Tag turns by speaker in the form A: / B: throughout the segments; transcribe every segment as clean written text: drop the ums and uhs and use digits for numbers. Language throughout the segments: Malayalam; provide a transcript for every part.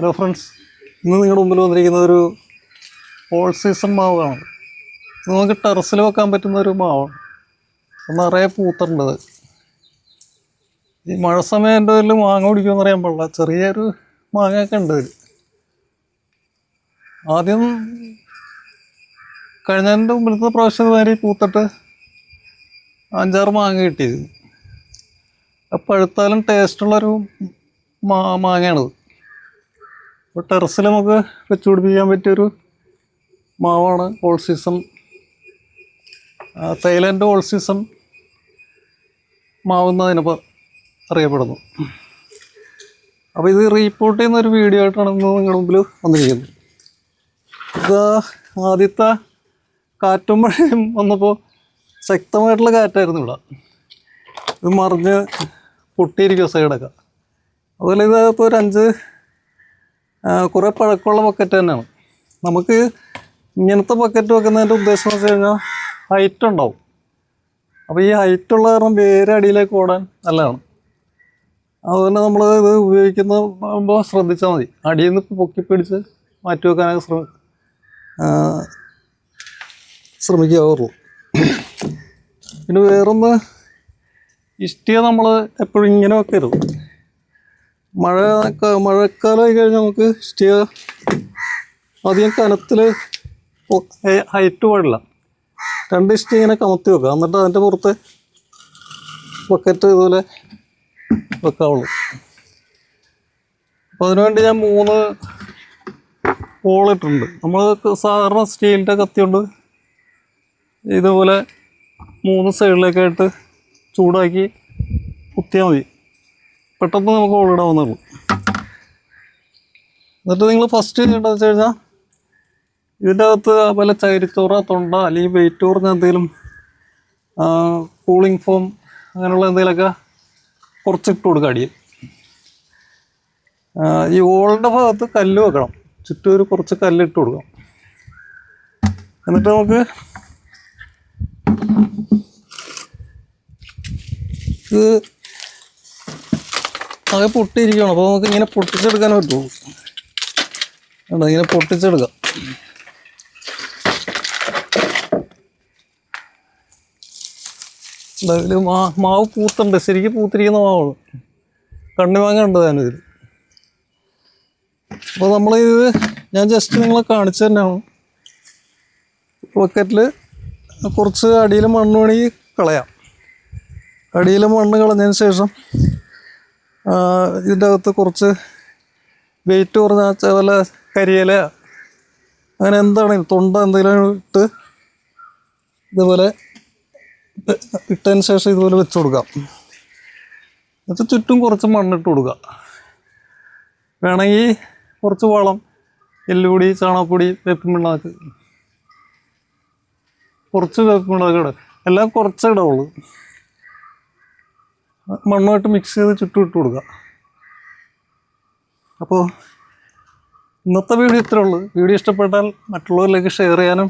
A: ഹലോ ഫ്രണ്ട്സ്, ഇന്ന് നിങ്ങളുടെ മുമ്പിൽ വന്നിരിക്കുന്ന ഒരു ഓൾ സീസൺ മാവാണ്. നമുക്ക് ടെറസിൽ വെക്കാൻ പറ്റുന്ന ഒരു മാവാണ്. നിറയെ പൂത്തുണ്ടത്. ഈ മഴ സമയം എൻ്റെ ഇതിൽ മാങ്ങ പിടിക്കുമെന്ന് അറിയാൻ പാടില്ല. ചെറിയൊരു മാങ്ങയൊക്കെ ഉണ്ട് ഇതിൽ. ആദ്യം കഴിഞ്ഞതിൻ്റെ മുമ്പിലത്തെ പ്രാവശ്യം നേരെ പൂത്തിട്ട് 5-6 മാങ്ങ കിട്ടിയത്. പഴുത്താലും ടേസ്റ്റുള്ളൊരു മാങ്ങയാണത്. അപ്പോൾ ടെറസിൽ നമുക്ക് വെച്ച് പിടിപ്പിക്കാൻ പറ്റിയൊരു മാവാണ് all season, Thailand all season മാവെന്ന് അതിനിപ്പോൾ അറിയപ്പെടുന്നു. അപ്പോൾ ഇത് റീപ്പോർട്ട് ചെയ്യുന്നൊരു വീഡിയോ ആയിട്ടാണ് ഇന്ന് നിങ്ങളുടെ മുമ്പിൽ വന്നിരിക്കുന്നത്. ഇത് ആദ്യത്തെ കാറ്റും മഴയും വന്നപ്പോൾ ശക്തമായിട്ടുള്ള കാറ്റായിരുന്നു ഇവിടെ. ഇത് മറിഞ്ഞ് പൊട്ടിയിരിക്കും സൈഡൊക്കെ. അതുപോലെ ഇത് ഇപ്പോൾ ഒരു 5 കുറേ പഴക്കമുള്ള ബക്കറ്റ് തന്നെയാണ്. നമുക്ക് ഇങ്ങനത്തെ ബക്കറ്റ് വെക്കുന്നതിൻ്റെ ഉദ്ദേശം എന്ന് വെച്ച് കഴിഞ്ഞാൽ ഹൈറ്റ് ഉണ്ടാവും. അപ്പോൾ ഈ ഹൈറ്റുള്ള കാരണം വേറെ അടിയിലേക്ക് ഓടാൻ നല്ലതാണ്. അതുപോലെ നമ്മൾ ഇത് ഉപയോഗിക്കുമ്പോൾ ശ്രദ്ധിച്ചാൽ മതി. അടിയിൽ നിന്ന് പൊക്കി പിടിച്ച് മാറ്റി വെക്കാനൊക്കെ ശ്രമിക്കാവുള്ളൂ. പിന്നെ വേറൊന്ന്, ഇഷ്ടിക നമ്മൾ എപ്പോഴും ഇങ്ങനെ വെക്കരുത്. മഴക്കാലമായി കഴിഞ്ഞാൽ നമുക്ക് ഇഷ്ടിക അധികം കനത്തിൽ ഹൈറ്റ് പാടില്ല. 2 ഇഷ്ടിക ഇങ്ങനെ കമത്തി വെക്കുക. എന്നിട്ട് അതിൻ്റെ പുറത്ത് ബക്കറ്റ് ഇതുപോലെ വെക്കാവുള്ളൂ. അപ്പോൾ അതിനുവേണ്ടി ഞാൻ 3 ഹോളിട്ടുണ്ട്. നമ്മൾ സാധാരണ സ്റ്റീലിൻ്റെ കത്തി കൊണ്ട് ഇതുപോലെ 3 സൈഡിലേക്കായിട്ട് ചൂടാക്കി കുത്തിയാൽ മതി. പെട്ടെന്ന് നമുക്ക് ഹോളിടാവുന്നുള്ളൂ. എന്നിട്ട് നിങ്ങൾ ഫസ്റ്റ് ചെയ്യേണ്ടതെന്ന് വെച്ച് കഴിഞ്ഞാൽ ഇതിൻ്റെ അകത്ത് അതുപോലെ ചകിരിച്ചോറ, തൊണ്ട അല്ലെങ്കിൽ വെയിറ്റ് കുറഞ്ഞ എന്തെങ്കിലും കൂളിംഗ് ഫോം അങ്ങനെയുള്ള എന്തെങ്കിലുമൊക്കെ കുറച്ചിട്ട് കൊടുക്കുക അടിയിൽ. ഈ ഹോളിൻ്റെ ഭാഗത്ത് കല്ല് വെക്കണം. ചുറ്റും ഒരു കുറച്ച് കല്ലിട്ട് കൊടുക്കാം. എന്നിട്ട് നമുക്ക് ഇത് ആകെ പൊട്ടിയിരിക്കുകയാണ്. അപ്പോൾ നമുക്ക് ഇങ്ങനെ പൊട്ടിച്ചെടുക്കാൻ പറ്റുള്ളൂ. ഇങ്ങനെ പൊട്ടിച്ചെടുക്കാം. ഇതിൽ മാവ് പൂത്തുണ്ട്. ശരിക്കും പൂത്തിരിക്കുന്ന മാവാണ്. കണ്ണിമാങ്ങ ഉണ്ട് ഞാനിതിൽ. അപ്പോൾ നമ്മളിത് ഞാൻ ജസ്റ്റ് നിങ്ങളെ കാണിച്ചു തന്നെയാണ്. ബക്കറ്റിൽ കുറച്ച് അടിയിൽ മണ്ണ് വേണമെങ്കിൽ കളയാം. അടിയിൽ മണ്ണ് കളഞ്ഞതിന് ശേഷം ഇതിൻ്റെ അകത്ത് കുറച്ച് വെയിറ്റ് കുറഞ്ഞ വല്ല കരിയില അങ്ങനെ എന്താണെങ്കിലും തൊണ്ട എന്തെങ്കിലും ഇട്ട് ഇതുപോലെ ഇട്ടതിന് ശേഷം ഇതുപോലെ വെച്ച് കൊടുക്കാം. എന്നിട്ട് ചുറ്റും കുറച്ച് മണ്ണിട്ട് കൊടുക്കുക. വേണമെങ്കിൽ കുറച്ച് വളം, എല്ലുപൊടി, ചാണകപ്പൊടി, വേപ്പിൻ പിണ്ണാക്ക്, കുറച്ച് വേപ്പിൻ പിണ്ണാക്ക് ഇടുക. എല്ലാം കുറച്ചേ ഇടാവുള്ളൂ. മണ്ണുമായിട്ട് മിക്സ് ചെയ്ത് ചുറ്റും ഇട്ട് കൊടുക്കുക. അപ്പോൾ ഇന്നത്തെ വീഡിയോ ഇത്രേ ഉള്ളൂ. വീഡിയോ ഇഷ്ടപ്പെട്ടാൽ മറ്റുള്ളവരിലേക്ക് ഷെയർ ചെയ്യാനും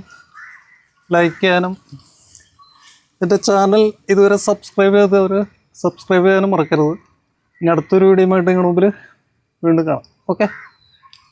A: ലൈക്ക് ചെയ്യാനും, എൻ്റെ ചാനൽ ഇതുവരെ സബ്സ്ക്രൈബ് ചെയ്തവർ സബ്സ്ക്രൈബ് ചെയ്യാനും മറക്കരുത്. ഇനി അടുത്തൊരു വീഡിയോയുമായിട്ട് നിങ്ങളുടെ മുമ്പിൽ വീണ്ടും കാണാം. ഓക്കെ.